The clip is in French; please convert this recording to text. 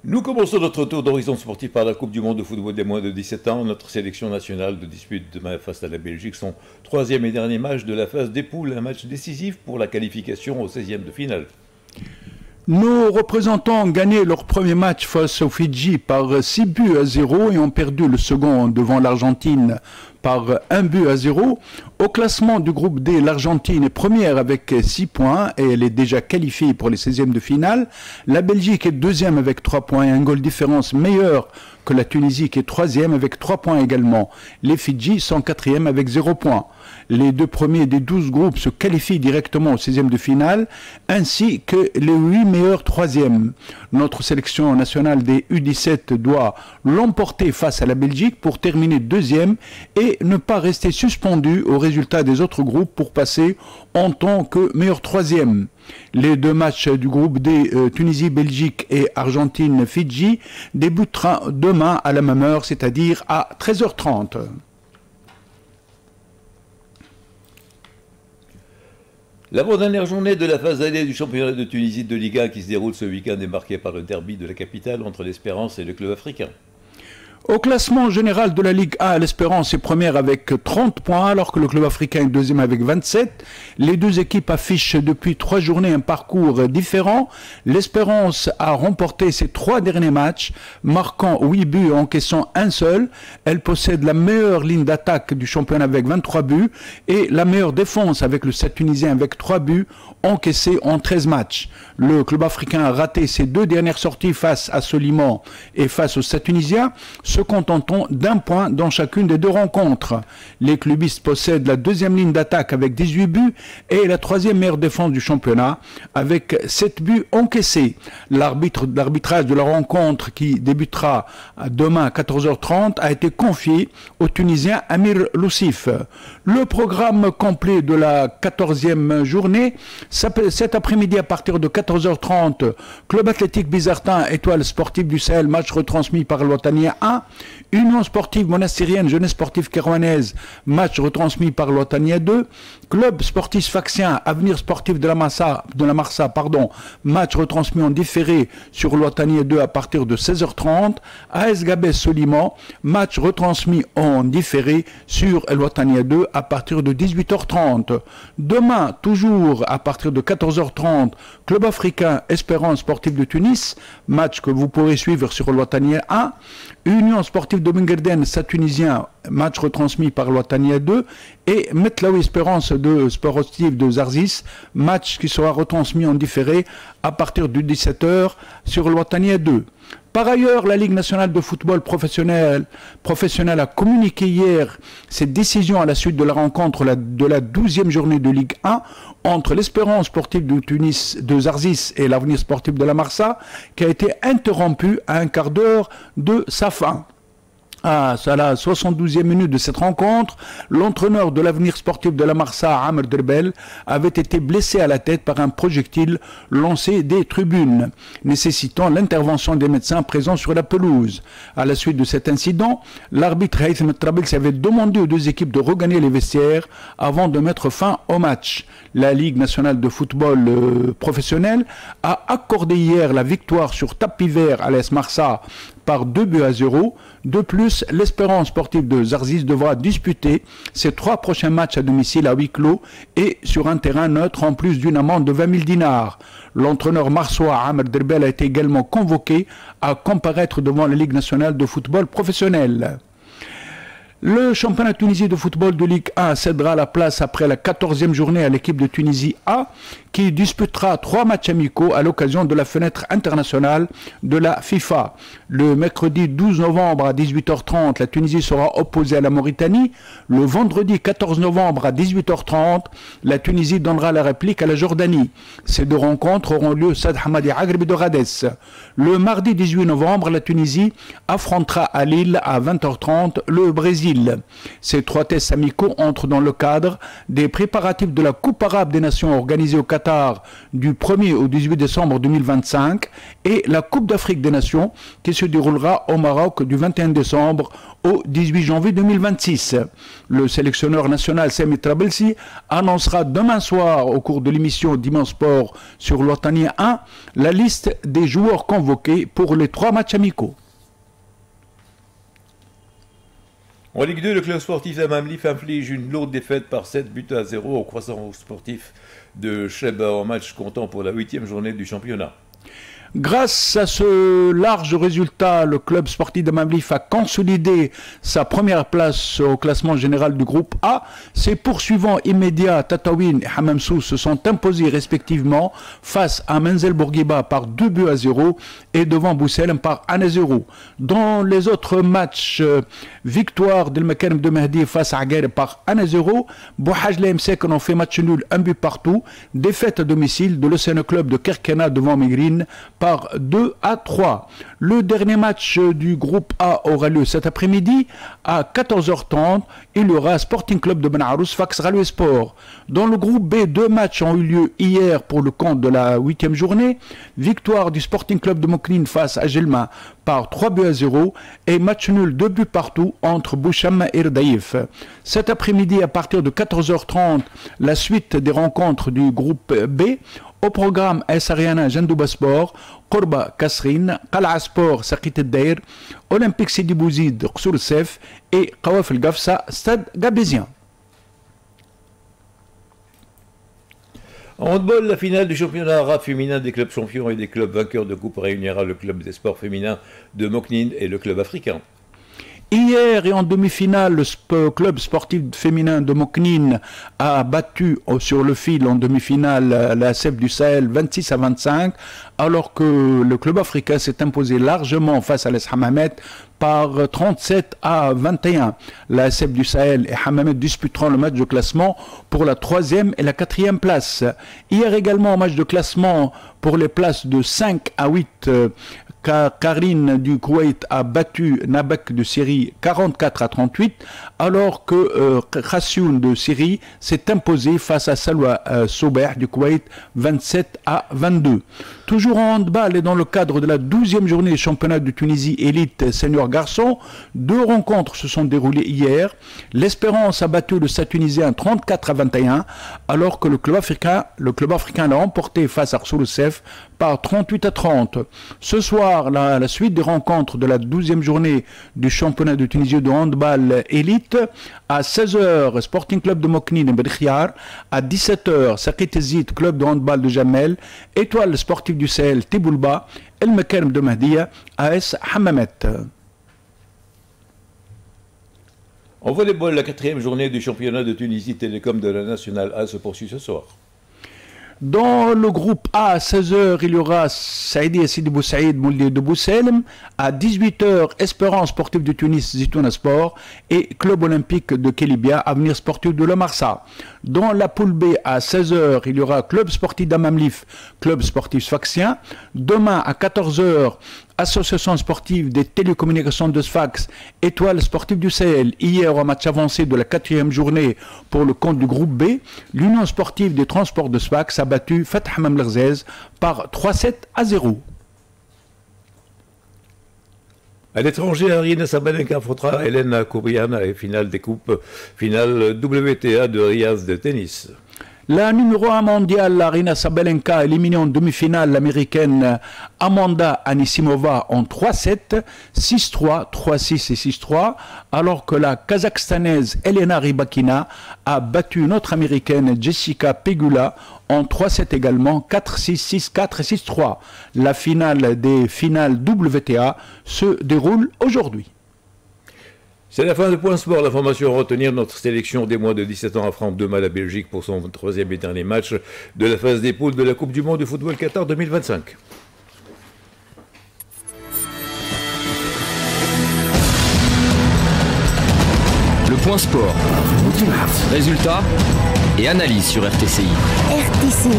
Nous commençons notre tour d'horizon sportif par la Coupe du Monde de football des moins de 17 ans. Notre sélection nationale de dispute demain face à la Belgique son troisième et dernier match de la phase des poules, un match décisif pour la qualification au 16e de finale. Nos représentants ont gagné leur premier match face aux Fidji par 6-0 et ont perdu le second devant l'Argentine par 1-0. Au classement du groupe D, l'Argentine est première avec 6 points et elle est déjà qualifiée pour les 16e de finale. La Belgique est deuxième avec 3 points et un goal différence meilleur que la Tunisie qui est troisième avec 3 points également. Les Fidji sont quatrième avec 0 points. Les deux premiers des 12 groupes se qualifient directement au 16e de finale, ainsi que les 8 meilleurs troisièmes. Notre sélection nationale des U17 doit l'emporter face à la Belgique pour terminer deuxième et ne pas rester suspendu au résultat des autres groupes pour passer en tant que meilleur troisième. Les deux matchs du groupe D, Tunisie, Belgique et Argentine, Fidji, débuteront demain à la même heure, c'est-à-dire à 13h30. L'avant-dernière journée de la phase allée du championnat de Tunisie de Ligue 1 qui se déroule ce week-end est marquée par le derby de la capitale entre l'Espérance et le club africain. Au classement général de la Ligue 1, l'Espérance est première avec 30 points, alors que le club africain est deuxième avec 27. Les deux équipes affichent depuis 3 journées un parcours différent. L'Espérance a remporté ses 3 derniers matchs, marquant 8 buts et encaissant un seul. Elle possède la meilleure ligne d'attaque du championnat avec 23 buts et la meilleure défense avec le Stade tunisien avec 3 buts encaissés en 13 matchs. Le club africain a raté ses 2 dernières sorties face à Soliman et face au Stade tunisien, se contentant d'un point dans chacune des 2 rencontres. Les clubistes possèdent la deuxième ligne d'attaque avec 18 buts et la troisième meilleure défense du championnat avec 7 buts encaissés. L'arbitrage de la rencontre qui débutera demain à 14h30 a été confié au Tunisien Amir Loussif. Le programme complet de la 14e journée, cet après-midi à partir de 14h30, Club Athlétique Bizartin, Étoile Sportive du Sahel, match retransmis par l'Ouattania 1. Union Sportive Monastérienne, Jeunesse Sportive Kérouanaise, match retransmis par l'Ouattania 2. Club Sportif Sfaxien, Avenir Sportif de la Marsa, match retransmis en différé sur l'Ouattania 2 à partir de 16h30. AS Gabès Soliman, match retransmis en différé sur l'Ouattania 2 à partir de 18h30. Demain, toujours à partir de 14h30, Club Africain Espérance Sportive de Tunis, match que vous pourrez suivre sur l'Ouattania 1. Union Sportive de Benguerden, Stade tunisien, match retransmis par l'Ouattania 2. Et Metlaoui Espérance de Sportif de Zarzis, match qui sera retransmis en différé à partir de 17h sur l'Ouattania 2. Par ailleurs, la Ligue nationale de football professionnel a communiqué hier ses décisions à la suite de la rencontre de la 12e journée de Ligue 1 entre l'Espérance sportive de Tunis de Zarzis et l'Avenir sportif de la Marsa, qui a été interrompue à un quart d'heure de sa fin. À la 72e minute de cette rencontre, l'entraîneur de l'Avenir sportif de la Marsa, Amr Derbel, avait été blessé à la tête par un projectile lancé des tribunes, nécessitant l'intervention des médecins présents sur la pelouse. À la suite de cet incident, l'arbitre Haytham Trabels avait demandé aux 2 équipes de regagner les vestiaires avant de mettre fin au match. La Ligue nationale de football professionnel a accordé hier la victoire sur tapis vert à l'AS Marsa par 2-0. De plus, l'Espérance sportive de Zarzis devra disputer ses 3 prochains matchs à domicile à huis clos et sur un terrain neutre en plus d'une amende de 20 000 dinars. L'entraîneur marsois Amr Derbel a été également convoqué à comparaître devant la Ligue nationale de football professionnel. Le championnat tunisien de football de Ligue 1 cédera la place après la 14e journée à l'équipe de Tunisie A qui disputera 3 matchs amicaux à l'occasion de la fenêtre internationale de la FIFA. Le mercredi 12 novembre à 18h30, la Tunisie sera opposée à la Mauritanie. Le vendredi 14 novembre à 18h30, la Tunisie donnera la réplique à la Jordanie. Ces 2 rencontres auront lieu au Stade Hamadi Aghreb de Radès. Le mardi 18 novembre, la Tunisie affrontera à Lille à 20h30 le Brésil. Brésil. Ces 3 tests amicaux entrent dans le cadre des préparatifs de la Coupe arabe des nations organisée au Qatar du 1er au 18 décembre 2025 et la Coupe d'Afrique des nations qui se déroulera au Maroc du 21 décembre au 18 janvier 2026. Le sélectionneur national Sami Trabelsi annoncera demain soir au cours de l'émission Dimanche Sport sur l'Otania 1 la liste des joueurs convoqués pour les 3 matchs amicaux. En Ligue 2, le club sportif d'Amamlif inflige une lourde défaite par 7-0 au Croissant sportif de Cheba en match comptant pour la 8e journée du championnat. Grâce à ce large résultat, le club sportif d'Amamlif a consolidé sa première place au classement général du groupe A. Ses poursuivants immédiats, Tataouine et Hamamsou, se sont imposés respectivement face à Menzel Bourguiba par 2-0 et devant Boussel par 1-0. Dans les autres matchs, victoire d'El Makarim de Mehdi face à Aguerre par 1-0. Bouhaj Lemsek en ont fait match nul, 1 but partout. Défaite à domicile de l'Océan Club de Kerkena devant Mégrine par 2-3. Le dernier match du groupe A aura lieu cet après-midi à 14h30. Il y aura Sporting Club de Benarous Fax Railway Sport. Dans le groupe B, 2 matchs ont eu lieu hier pour le compte de la 8e journée. Victoire du Sporting Club de Moknine face à Gelma par 3-0 et match nul 2 buts partout entre Boucham et Rdaïf. Cet après-midi à partir de 14h30, la suite des rencontres du groupe B. Au programme AS Ariana Jandouba Sport, Korba Kasrin, Qal'a Sport Sakit El-Dair, Olympique Sidi Bouzid Qsour Sef et Qawaf El Gafsa Stade Gabésien. En handball, la finale du championnat arabe féminin des clubs champions et des clubs vainqueurs de coupe réunira le club des sports féminins de Moknine et le club africain. Hier et en demi-finale, le club sportif féminin de Moknine a battu sur le fil en demi-finale la CEF du Sahel 26-25, alors que le club africain s'est imposé largement face à l'Es Hamamet par 37-21. La CEF du Sahel et Hamamet disputeront le match de classement pour la 3e et la 4e place. Hier également, au match de classement pour les places de 5 à 8, Karine du Koweït a battu Nabek de Syrie 44-38, alors que Khassioun de Syrie s'est imposé face à Salwa Sober du Koweït 27-22. Toujours en handball et dans le cadre de la 12e journée du championnat de Tunisie élite senior garçon, 2 rencontres se sont déroulées hier. L'Espérance a battu le Stade tunisien 34-21, alors que le club africain l'a emporté face à Rsoulousef par 38-30. Ce soir, la suite des rencontres de la 12e journée du championnat de Tunisie de handball élite. À 16h, Sporting Club de Moknine et Bedkhiar. À 17h, Sakit Ezid, club de handball de Jamel. Étoile sportive du Sahel, Tiboulba. El Makarim de Mahdia, AS Hamamet. En volleyball, la 4e journée du championnat de Tunisie Télécom de la Nationale A se poursuit ce soir. Dans le groupe A, à 16h, il y aura Saïdi Sidi Boussaïd Mouldi de Bousselm. À 18h, Espérance sportive de Tunis, Zitouna Sport. Et Club olympique de Kelibia, Avenir sportif de Lemarsa. Dans la poule B, à 16h, il y aura Club sportif d'Amamlif, Club sportif Sfaxien. Demain, à 14h, Association sportive des télécommunications de Sfax, Étoile sportive du Sahel. Hier, au match avancé de la 4e journée pour le compte du groupe B, l'Union sportive des transports de Sfax a battu Fatah Hamam Lerzez par 3-7-0. À l'étranger, Ariana Sabalenka affrontera Elena Kouriana et finale des coupes, finale WTA de Riyad de tennis. La numéro 1 mondiale, Aryna Sabalenka, éliminée en demi-finale l'américaine Amanda Anisimova en 3-7, 6-3, 3-6 et 6-3, alors que la kazakhstanaise Elena Rybakina a battu une autre américaine Jessica Pegula en 3-7 également, 4-6, 6-4 et 6-3. La finale des finales WTA se déroule aujourd'hui. C'est la fin de Point Sport. L'information à retenir, notre sélection des moins de 17 ans affronte demain la Belgique pour son 3e et dernier match de la phase des poules de la Coupe du Monde de football Qatar 2025. Le Point Sport. Résultats et analyse sur RTCI. RTCI.